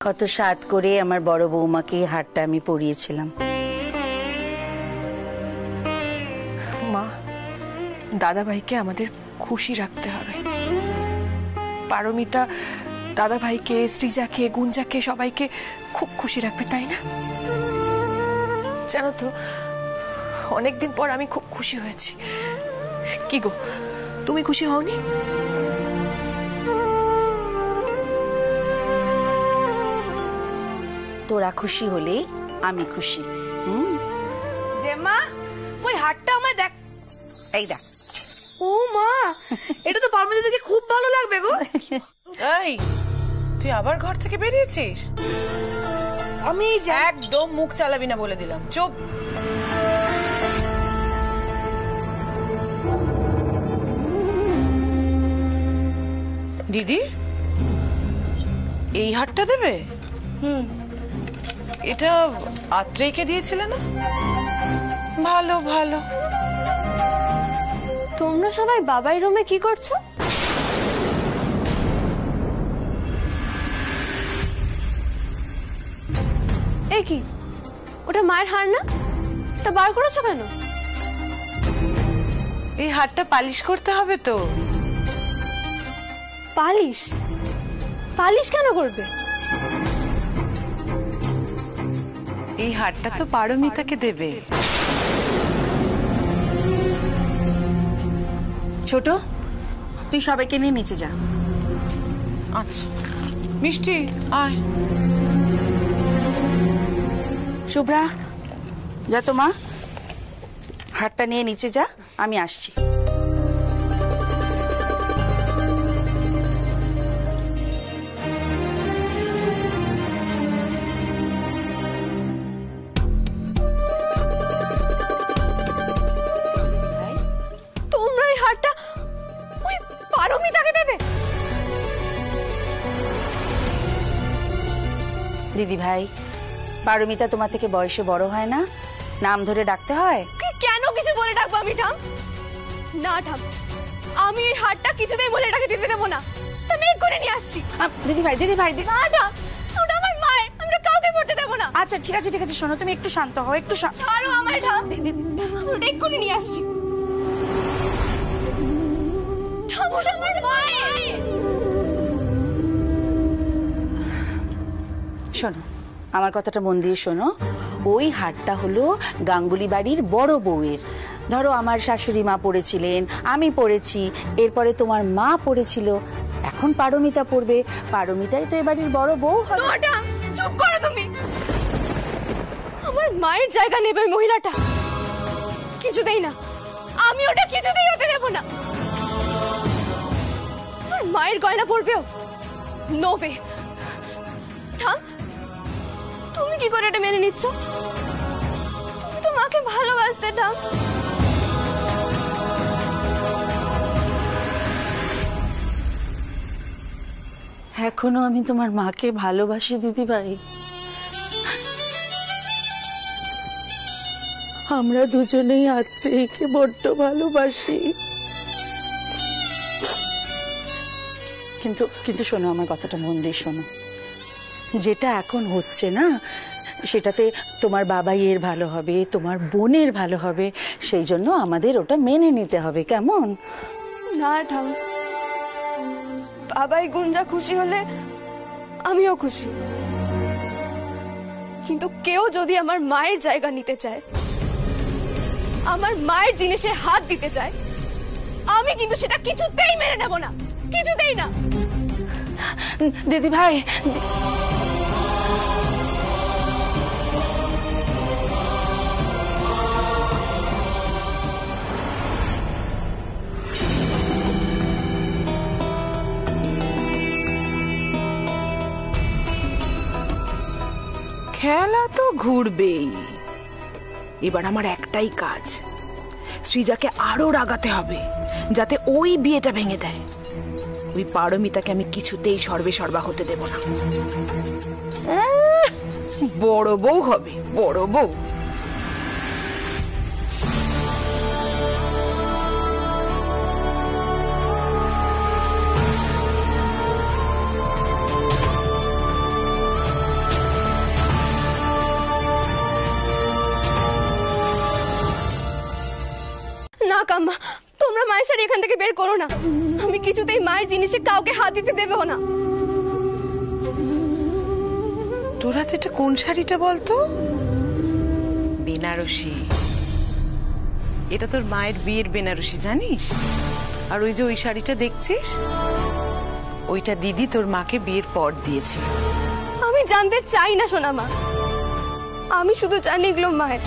কত সাত করে আমার বড় বৌমাকে এই হারটা আমি পরিয়েছিলাম। মা, দাদাভাইকে আমাদের খুশি রাখতে হবে। পারমিতা দাদাভাইকে, শ্রীজাকে, গুঞ্জাকে সবাইকে খুব খুশি রাখবে, তাই না? জানো তো, অনেকদিন পর আমি খুব খুশি হয়েছি। কি গো, তুমি খুশি হওনি? তোরা খুশি হলেই আমি খুশি। জেম্মা, ওই হারটা আমায় দেখ। এই দেখ। ও মা, এটা তো পারমিতা দেখে খুব ভালো লাগবে গো। এই, তুই আবার ঘর থেকে বেরিয়েছিস? আমি একদম মুখ চালাবি না বলে দিলাম। চুপ। দিদি, এই হারটা দেবে? এটা আত্রেয়কে দিয়েছিলে না? ভালো ভালো। তোমরা সবাই বাবাই রুমে কি করছো? এই কি, ওটা মায়ের হার না? ওটা বার করেছো কেন? এই হারটা পালিশ করতে হবে তো। পালিশ? পালিশ কেন করবে? এই হারটা তো পারমিতাকে দেবে। ছোট, তুই সবাইকে নিয়ে নিচে যা। আচ্ছা মিষ্টি, আয়। শুভ্রা, যা তো মা, হারটা নিয়ে নিচে যা, আমি আসছি। তোমরা এই হারটা ওই পারমিতাকে দেবে? দিদি ভাই, পারমিতা তোমার থেকে বয়সে বড় হয় না? নাম ধরে ডাকতে হয়। কেন কিছু বলে ডাকবো আমি? ঠাম না, ঠাম, আমি এই হারটা কিছুতেই বলে এটাকে দিতে দেবো না। আমি করে নিয়ে আসছি। দিদি ভাই, দিদি ভাই, না ঠাম, ওটা আমার মায়ের, আমরা কাউকে পড়তে দেবো না। আচ্ছা ঠিক আছে ঠিক আছে, শোনো তুমি একটু শান্ত হও, একটু ছাড়ো আমায় ঠাম। ওটা এক্ষুনি নিয়ে আসছি। ঠাম, ওটা আমার মায়ের। শোনো, আমার কথাটা মন দিয়ে শোনো। ওই হারটা হলো গাঙ্গুলি বাড়ির বড় বউয়ের। ধরো আমার শাশুড়ি মা পড়েছিলেন, আমি পড়েছি, এরপরে তোমার মা পড়েছিল, এখন পারমিতা পড়বে। পারমিতাই তো এ বাড়ির বড় বউ হবে। চুপ করো তুমি। আমার মায়ের জায়গা নেবে ওই মহিলাটা? কিছুতেই না, আমি ওটা কিছুতেই হতে দেব না। আমার মায়ের গয়না পড়বেও? No way. ঠাম, তুমি কি করে এটা মেনে নিচ্ছ? তুমি তো মাকে ভালোবাসতে। ঠাম, এখনো আমি তোমার মাকে ভালোবাসি দিদি ভাই। আমরা দুজনেই আত্রেয়কে বড্ড ভালোবাসি। কিন্তু কিন্তু শোনো, আমার কথাটা মন দিয়ে শোনো। যেটা এখন হচ্ছে না, সেটাতে তোমার বাবাই এর ভালো হবে, তোমার বোনের ভালো হবে, সেই জন্য আমাদের ওটা মেনে নিতে হবে, কেমন? না ঠাম, বাবাই গুঞ্জা খুশি হলে আমিও খুশি। কিন্তু কেউ যদি আমার মায়ের জায়গা নিতে চায়, আমার মায়ের জিনিসে হাত দিতে চায়, আমি কিন্তু সেটা কিছুতেই মেনে নেব না, কিছুতেই না। দিদি ভাই, খেলা তো ঘুরবেই। এবার আমার একটাই কাজ, শ্রীজাকে আরো রাগাতে হবে যাতে ওই বিয়েটা ভেঙে দেয়। ওই পারমিতাকে আমি কিছুতেই সর্বে সর্বা হতে দেব না। বড় বউ হবে, বড় বউ। এখান থেকে বের করো না। আমি কিছুতেই মায়ের জিনিসে কাউকে হাত দিতে দেবেও না। তোর হাতে এটা কোন শাড়িটা বলতো? বেনারসি। এটা তোর মায়ের বিয়ের বেনারসি, জানিস? আর ওই যে ওই শাড়িটা দেখছিস, ওইটা দিদি তোর মাকে বিয়ের পর দিয়েছে। আমি জানতে চাই না সোনা মা, আমি শুধু জানি এগুলো মায়ের।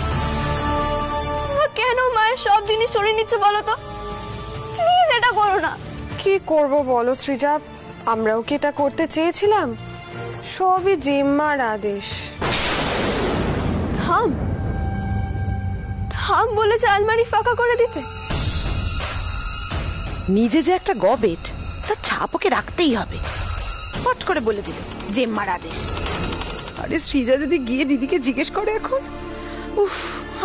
কেন মায়ের সব জিনিস সরিয়ে নিচ্ছে বলো তো? প্লিজ এটা করো না। কি করব বলো সৃজা, আমরাও কি এটা করতে চেয়েছিলাম? সবই জিম্মার আদেশ। থাম থাম বলেছে আলমারি ফাঁকা করে দিতে। নিজে যে একটা গবেট, তার ছাপ ওকে রাখতেই হবে। পট করে বলে দিল জেম্মার আদেশ। আরে সৃজা যদি গিয়ে দিদিকে জিজ্ঞেস করে এখন, উফ,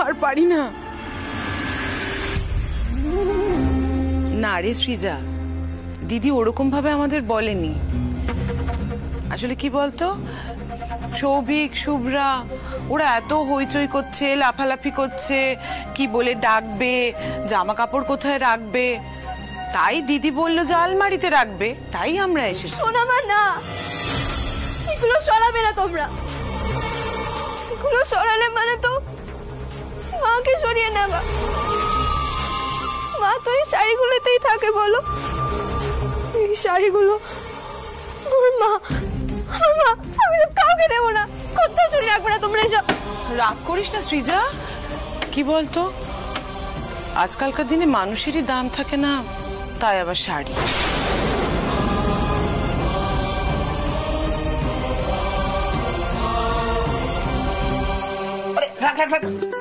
আর পারি না। না রে সৃজা, দিদি ওরকম ভাবে আমাদের বলেনি। আসলে কি বলতো, সৌভিক, শুভ্রা ওরা এত হইচই করছে, লাফালাফি করছে, কি বলে ডাকবে, জামা কাপড় কোথায় রাখবে, তাই দিদি বললো যে আলমারিতে রাখবে, তাই আমরা এসেছি। সোনা মা না, এগুলো সরাবে না তোমরা। এগুলো সরালে মানে তো মাকে সরিয়ে নেবা। মা তো এই শাড়িগুলোতেই থাকে বলো। এই শাড়িগুলো আমার মা, আমি তো কাউকে দেবো না। কোথাও চুরি রাখবে না তোমরা এসব। রাগ করিস না সৃজা, কি বলতো আজকালকার দিনে মানুষেরই দাম থাকে না, তাই আবার শাড়ি।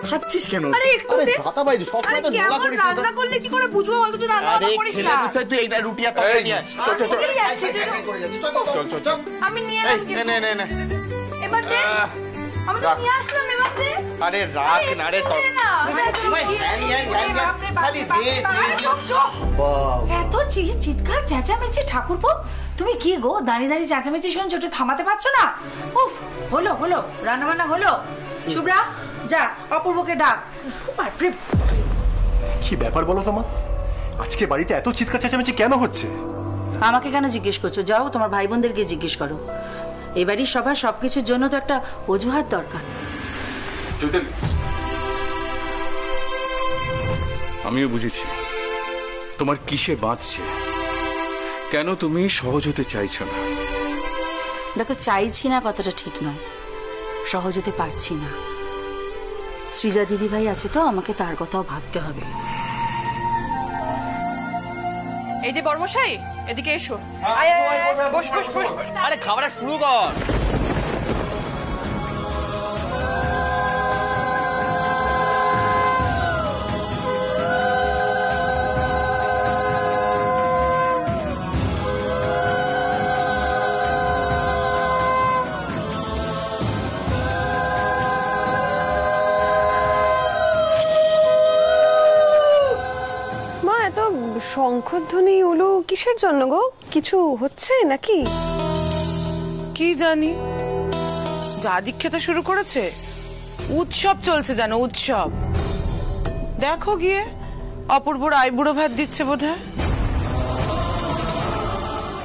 খাচ্ছিস কেন? আরে একটু দে। ভাতা বাইরে সব আরে সময় তো কেমন নোলা করিস না। রান্না করলে কি করে বুঝবো বলতো? তুই রান্না বান্না করিস না। তুই এইটা রুটি আর তরকারি নিয়ে আয়। চল চল চল কোথায় যাচ্ছিস তুই? চল চল চল। আমি নিয়ে এলাম এই কিন্তু। নে নে নে। এবার দে। আমি তো রাখ। নিয়ে আসলাম, এবার দে। আরে রাখ না রে তোর। দে না। খালি দে চুপ চুপ। বাহ। এত চিৎকার চেঁচামেচি ঠাকুরপো, তুমি কি গো দাঁড়িয়ে দাঁড়িয়ে চেঁচামেচি শুনছো, একটু থামাতে পারছো না? উফ, হলো হলো, রান্না বান্না হলো। শুভ্রা যা অপূর্বকে ডাক। বাপরে, কি ব্যাপার বলো তোমার? আজকে বাড়িতে এত চিৎকার চেঁচামেচি কেন হচ্ছে? আমাকে কেন জিজ্ঞেস করছো? যাও তোমার ভাই বোনদেরকে জিজ্ঞেস করো। এবারই সবার সবকিছুর জন্য তো একটা অজুহাত দরকার। আমিও বুঝেছি তোমার কিসে বাঁধছে, কেন তুমি সহজ হতে চাইছো না। দেখো, চাইছি না কথাটা ঠিক নয়, সহজ হতে পারছি না। সৃজা দিদি ভাই আছে তো, আমাকে তার কথাও ভাবতে হবে। এই যে বর্মশাই, এদিকে এসো। বস বস বস। আরে খাবারটা শুরু কর। মা, এত শঙ্খধ্বনি উলু কিসের জন্য গো? কিছু হচ্ছে নাকি? কি জানি, যা দীক্ষাতে শুরু করেছে, উৎসব চলছে জানো, উৎসব। দেখো গিয়ে, অপূর্বর আইবুড়ো ভাত দিচ্ছে বোধহয়।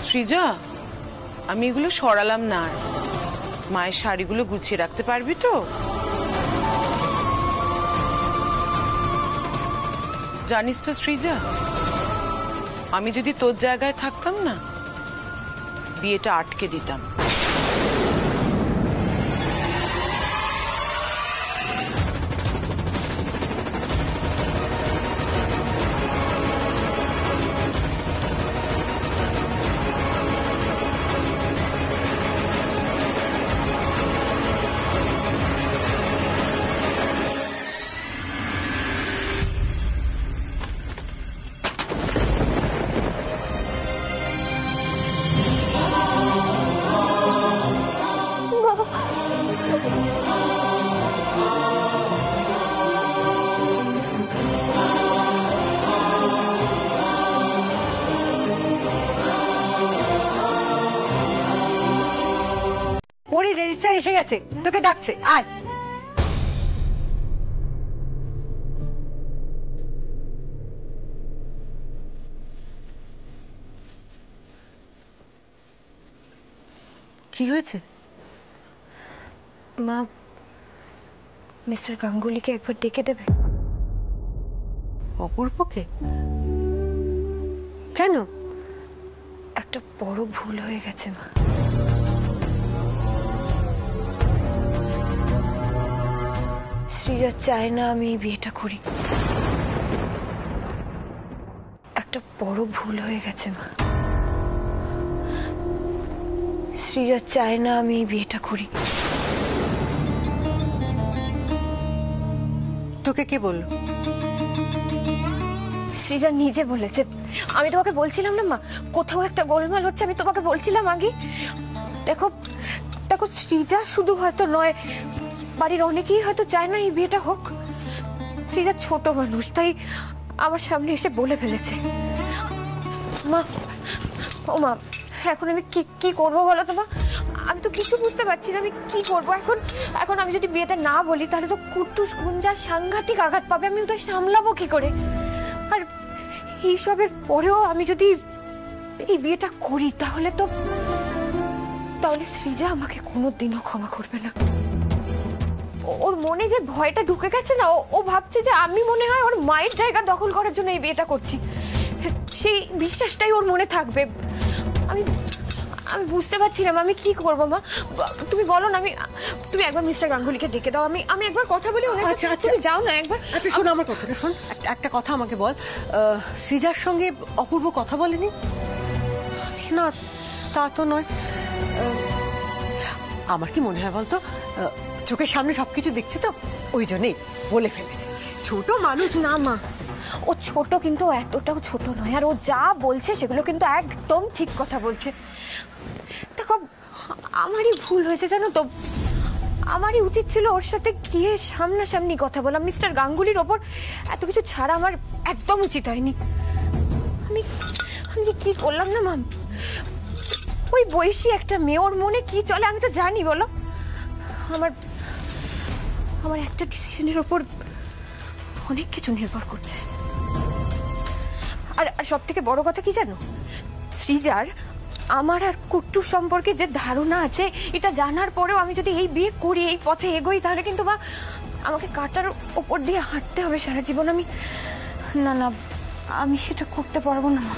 সৃজা, আমি এগুলো সরালাম না আর। মায়ের শাড়িগুলো গুছিয়ে রাখতে পারবি তো? জানিস তো সৃজা, আমি যদি তোর জায়গায় থাকতাম না, বিয়েটা আটকে দিতাম। পরি রেজিস্টার এসে গেছে, তোকে ডাকছে, আয়। কি হয়েছে? মা, মিস্টার গাঙ্গুলিকে একবার ডেকে দেবে? অপূর্বকে? কেন? একটা বড় ভুল হয়ে গেছে মা। শ্রীজা চায় না আমি এই বিয়েটা করি। একটা বড় ভুল হয়ে গেছে মা। শ্রীজা চায় না আমি এই বিয়েটা করি। তোকে কে বলল? শ্রীজা নিজে বলেছে। আমি তোমাকে বলছিলাম না মা, কোথাও একটা গোলমাল হচ্ছে, আমি তোমাকে বলছিলাম আগে। দেখো দেখো, শ্রীজা শুধু হয়তো নয়, বাড়ির অনেকেই হয়তো চায় না এই বিয়েটা হোক। শ্রীজা ছোট মানুষ, তাই আমার সামনে এসে বলে ফেলেছে। মা, ও মা, এখন আমি কি করবো বলো তো মা? আমি তো কিছু বুঝতে পারছি না আমি কি করবো এখন। এখন আমি যদি বিয়েটা না বলি তাহলে তো কুট্টুস গুঞ্জার সাংঘাতিক আঘাত পাবে। আমি ওদের সামলাবো কি করে? আর এইসবের পরেও আমি যদি এই বিয়েটা করি তাহলে শ্রীজা আমাকে কোনোদিনও ক্ষমা করবে না। ওর মনে যে ভয়টা ঢুকে গেছে না, ও ভাবছে যে আমি মনে হয় ওর মায়ের জায়গা দখল করার জন্য এই বিয়েটা করছি। সেই বিশ্বাসটাই ওর মনে থাকবে। আমি বুঝতে পারছি না আমি কি করবো মা। তুমি বলো না। তুমি একবার মিস্টার গাঙ্গুলিকে ডেকে দাও, আমি একবার কথা বলি ওনার সাথে। তুমি যাও না একবার। আচ্ছা শোন আমার কথাটা শোন। একটা কথা আমাকে বল, শ্রীজার সঙ্গে অপূর্ব কথা বলেনি? না তা তো নয়। আমার কি মনে হয় বলতো, চোখের সামনে সবকিছু দেখছি তো ওই জন্যই বলে ফেলেছে। ছোট মানুষ না মা, ও ছোট কিন্তু এতটাও ছোট নয়। আর ও যা বলছে সেগুলো কিন্তু একদম ঠিক কথা বলছে। দেখো, আমারই ভুল হয়েছে জানো তো। আমারই উচিত ছিল ওর সাথে গিয়ে সামনাসামনি কথা বলা। মিস্টার গাঙ্গুলির ওপর এত কিছু ছাড়া আমার একদম উচিত হয়নি। আমি যে কি করলাম না মাম। ওই বয়সী একটা মেয়ে, ওর মনে কি চলে আমি তো জানি বলো। আমার একটা ডিসিশনের ওপর অনেক কিছু নির্ভর করছে। আর সব থেকে বড় কথা কি জানো, শ্রীজার আমার আর কুট্টু সম্পর্কে যে ধারণা আছে এটা জানার পরেও আমি যদি এই বিয়ে করি, এই পথে এগোই, তাহলে কিন্তু মা আমাকে কাঁটার ওপর দিয়ে হাঁটতে হবে সারা জীবন। আমি না আমি সেটা করতে পারবো না মা।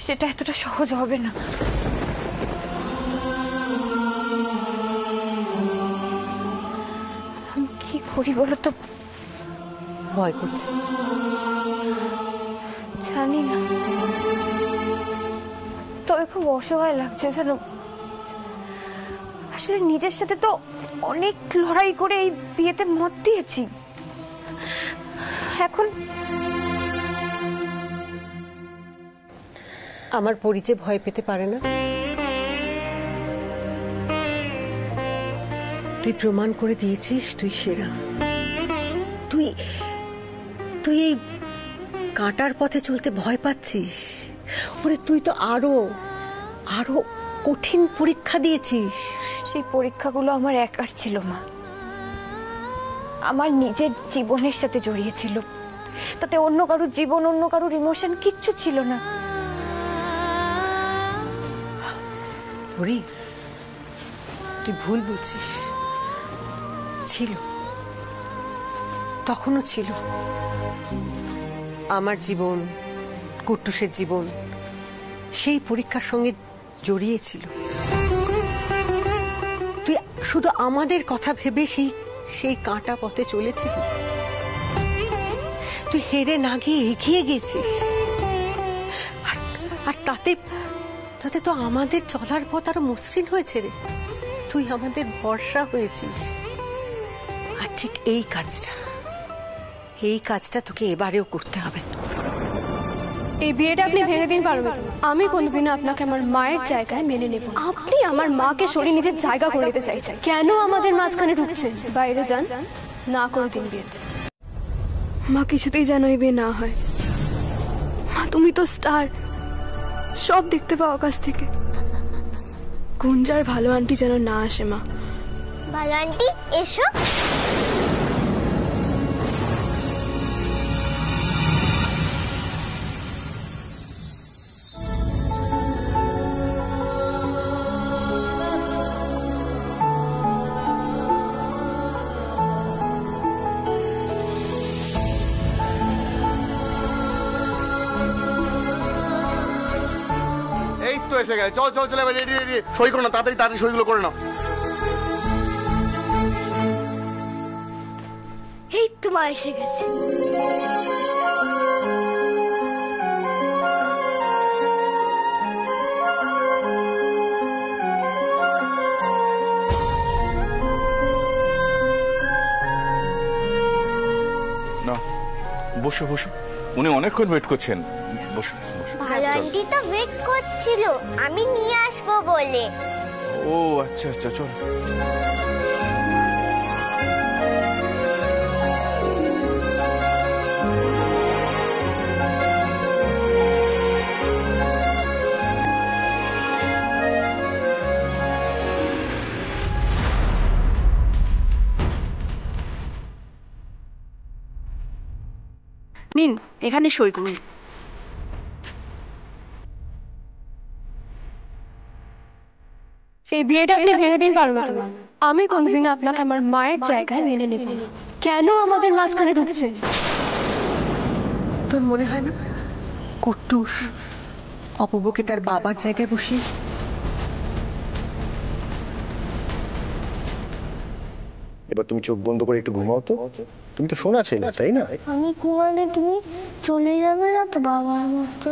সেটা এতটা সহজ হবে না। আমি কি করি বলো তো? ভয় করছে? জানি না, তবে খুব অসহায় লাগছে জানো। আসলে নিজের সাথে তো অনেক লড়াই করে এই বিয়েতে মত দিয়েছি। এখন আমার পরিচয় ভয় পেতে পারে না। তুই প্রমাণ করে দিয়েছিস তুই সেরা। তুই এই কাঁটার পথে চলতে ভয় পাচ্ছিস? ওরে তুই তো আরো কঠিন পরীক্ষা দিয়েছিস। সেই পরীক্ষাগুলো আমার একার ছিল মা, আমার নিজের জীবনের সাথে জড়িয়েছিল। তাতে অন্য কারোর জীবন, অন্য কারোর ইমোশন কিচ্ছু ছিল না। হরি, তুই ভুল বুঝছিস। ছিল, তখনও ছিল। আমার জীবন, কুট্টুসের জীবন সেই পরীক্ষার সঙ্গে জড়িয়েছিল। তুই শুধু আমাদের কথা ভেবে সেই কাঁটা পথে চলেছিল। তুই হেরে না গিয়ে এগিয়ে গেছিস। আর তাতে তো আমাদের চলার পথ আরো মসৃণ হয়েছে রে। তুই আমাদের ভরসা হয়েছিস। আর ঠিক এই কাজটা তোকে এবারেও করতে হবে। এই বিয়েটা আপনি ভেঙে দিন পারবেন। আমি কোনোদিনও আপনাকে আমার মায়ের জায়গায় মেনে নেব। আপনি আমার মাকে সরিয়ে নিজের জায়গা করে নিতে চাইছেন। কেন আমাদের মাঝখানে ঢুকছেন? বাইরে যান, না করে দিন বিয়েতে। মা কিছুতেই যেন এই বিয়ে না হয়। মা তুমি তো স্টার, সব দেখতে পাও আকাশ থেকে। গুঞ্জার ভালো আন্টি যেন না আসে মা। ভালো আন্টি এসো। এসে গেছে, চল চল চলে রেডি রেডি, সই করো না, তাড়াতাড়ি তাড়াতাড়ি সইগুলো করে নাও। এই তো মা এসে গেছে। না, বসো বসো, উনি অনেকক্ষণ ওয়েট করছেন, বসো বসো। ভালো আন্টি তো ওয়েট করছিল আমি নিয়ে আসবো বলে। ও আচ্ছা আচ্ছা, চল। নিন, এখানে সই করুন। এই বিয়েটা আপনি ভেঙে দিন পারবেন না। আমি কোনোদিন আপনাকে আমার মায়ের জায়গায় মেনে নেব না। কেন আমাদের মাঝখানে ঢুকছেন? তোর মনে হয় না কুট্টুস অপূর্বকে তার বাবার জায়গায় বসিয়ে? এবার তুমি চোখ বন্ধ করে একটু ঘুমাও তো, তুমি তো শোনা ছেলে তাই না? আমি ঘুমালে তুমি চলে যাবে না তো বাবার মতো?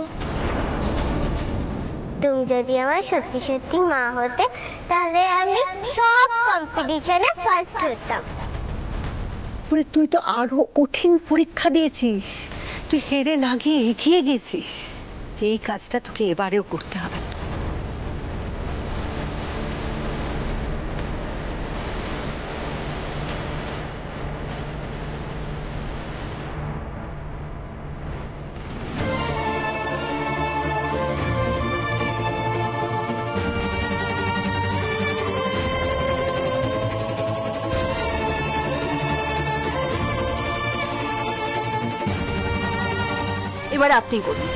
তুমি যদি আমার সত্যি সত্যি মা হতে তাহলে আমি সব কম্পিটিশনে ফার্স্ট হতাম। তুই তো আরো কঠিন পরীক্ষা দিয়েছিস, তুই হেরে না গিয়ে এগিয়ে গেছিস। এই কাজটা তোকে এবারেও করতে হবে। এবার আপনি করুন।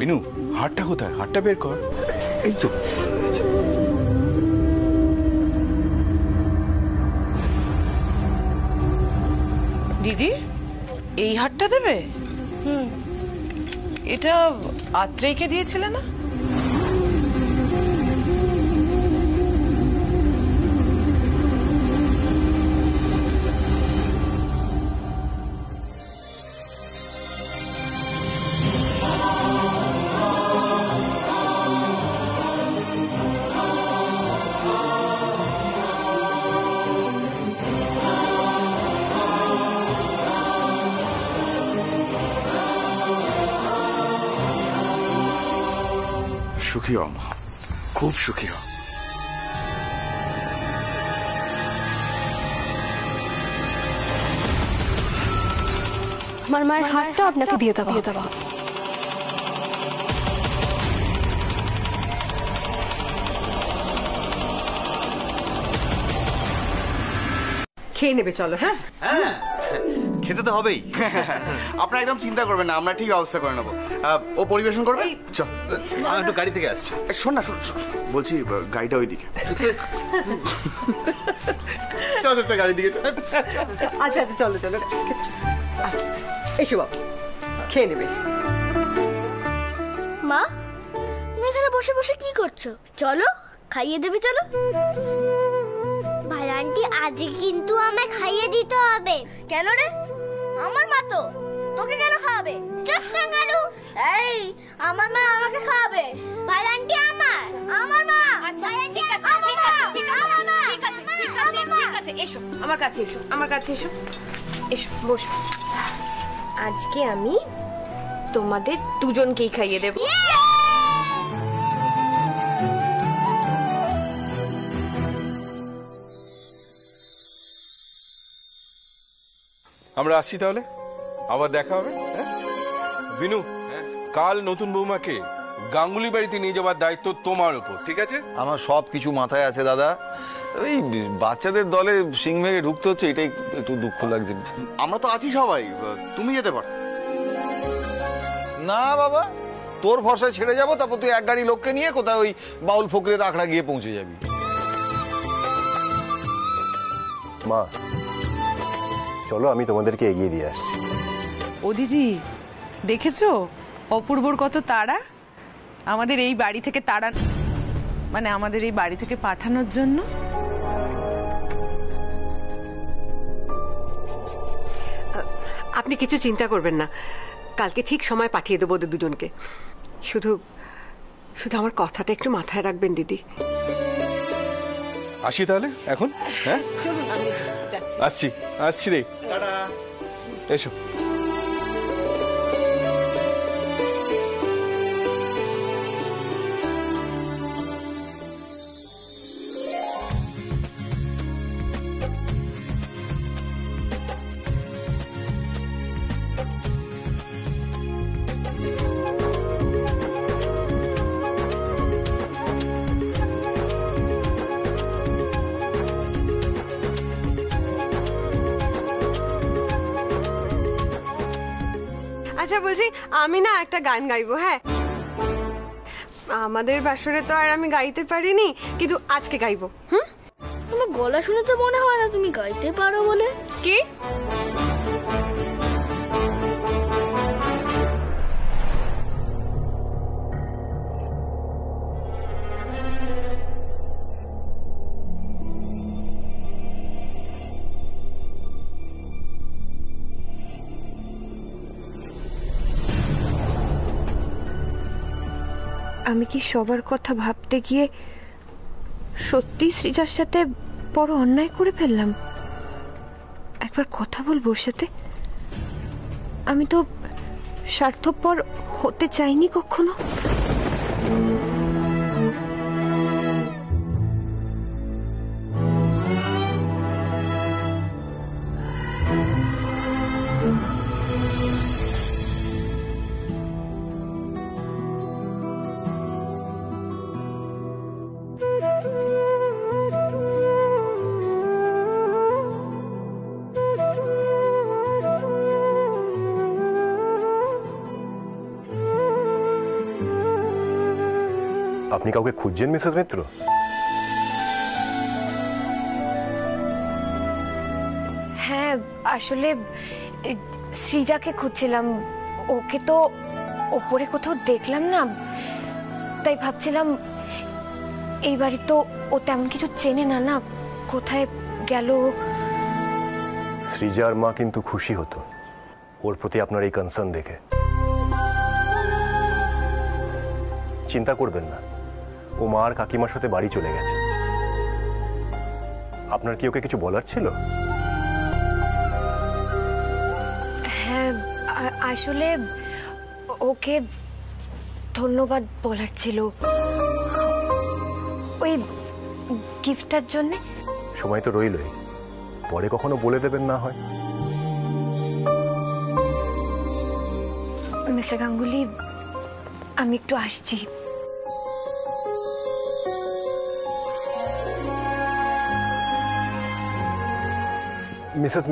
বিনু, হাতটা কোথায়? হাতটা বের কর। এই তো। দিদি, এই হারটা দেবে? এটা আত্রেয়কে দিয়েছিলে না? সুখী হও মা, খুব সুখী হও। আমার মায়ের হাতটা আপনাকে দিয়ে দেবো। খেয়ে নেবে, চলো। হ্যাঁ হ্যাঁ, খেতে তো হবেই। আপনারা একদম চিন্তা করবেন না, আমরা ঠিক ব্যবস্থা করে নেবো। ও পরিবেশন করবে। চল, আমি একটু গাড়ি থেকে আসছি। শোন না, শোন, বলছি গাড়িটা ওইদিকে। চল চল, গাড়ির দিকে। আচ্ছা আচ্ছা, চলো চলো, এসো বাবু, খেয়ে নেবে। মা, তুমি এখানে বসে বসে কি করছো? চলো খাইয়ে দেবে, চলো। ভালো আন্টি, আজকে কিন্তু আমায় খাইয়ে দিতে হবে। কেন রে? আমার মা তো, তোকে কেন খাওয়াবে? চুপ কাঙ্গারু। এই, আমার মা আমাকে খাওয়াবে। ভালো আন্টি আমার মা। আচ্ছা ঠিক আছে। আছে, ঠিক আছে, ঠিক আছে, ঠিক আছে, ঠিক আছে, ঠিক আছে, এসো আমার কাছে, এসো আমার কাছে, এসো এসো বসো। আজকে আমি তোমাদের দুজনকেই খাইয়ে দেব। আমরা আসছি তাহলে, আবার দেখা হবে। বিনু, কাল নতুন বৌমাকে গাঙ্গুলি বাড়িতে নিয়ে যাওয়ার দায়িত্ব তোমার উপর, ঠিক আছে? আমার সব কিছু মাথায় আছে দাদা, ওই বাচ্চাদের দলে সিং ভেঙে ঢুকতে হচ্ছে, এটাই একটু দুঃখ লাগছে। আমরা তো আছি সবাই, তুমি যেতে পারো। না বাবা, তোর ভরসায় ছেড়ে যাবো, তারপর তুই এক গাড়ি লোককে নিয়ে কোথায় ওই বাউল ফকরের আখড়া গিয়ে পৌঁছে যাবি। মা চলো, আমি তোমাদেরকে এগিয়ে দিয়ে আসছি। ও দিদি, দেখেছো অপূর্বর কত তাড়া আমাদের এই বাড়ি থেকে মানে আমাদের এই বাড়ি থেকে পাঠানোর জন্য। আপনি কিছু চিন্তা করবেন না, কালকে ঠিক সময় পাঠিয়ে দেবো ওদের দুজনকে। শুধু শুধু আমার কথাটা একটু মাথায় রাখবেন দিদি। আসি তাহলে এখন। হ্যাঁ চলুন, আমি যাচ্ছি। আসছি আসছি রে, এসো। আচ্ছা বলছি, আমি না একটা গান গাইবো। হ্যাঁ, আমাদের বাসরে তো আর আমি গাইতে পারিনি, কিন্তু আজকে গাইবো। তোমার গলা শুনে তো মনে হয় না তুমি গাইতে পারো বলে। কি? আমি কি সবার কথা ভাবতে গিয়ে সত্যি সৃজার সাথে বড় অন্যায় করে ফেললাম? একবার কথা বলবো ওর সাথে। আমি তো স্বার্থপর হতে চাইনি কখনো। আপনি কাউকে খুঁজছেন মিসেস মিত্র? হ্যাঁ, আসলে সৃজাকে খুঁজছিলাম। ওকে তো ওপরে কোথাও দেখলাম না, তাই ভাবছিলাম এই বাড়ি তো ও তেমন কিছু চেনে না, না কোথায় গেল। সৃজার মা কিন্তু খুশি হতো ওর প্রতি আপনার এই কনসার্ন দেখে। চিন্তা করবেন না, ও মা আর কাকিমার সাথে বাড়ি চলে গেছে। আপনার কি ওকে কিছু বলার ছিল? হ্যাঁ, আসলে ওকে ধন্যবাদ বলার ছিল, ওই গিফটটার জন্য। সময় তো রইলই, পরে কখনো বলে দেবেন না হয়। মিস্টার গাঙ্গুলি, আমি একটু আসছি। মিসেস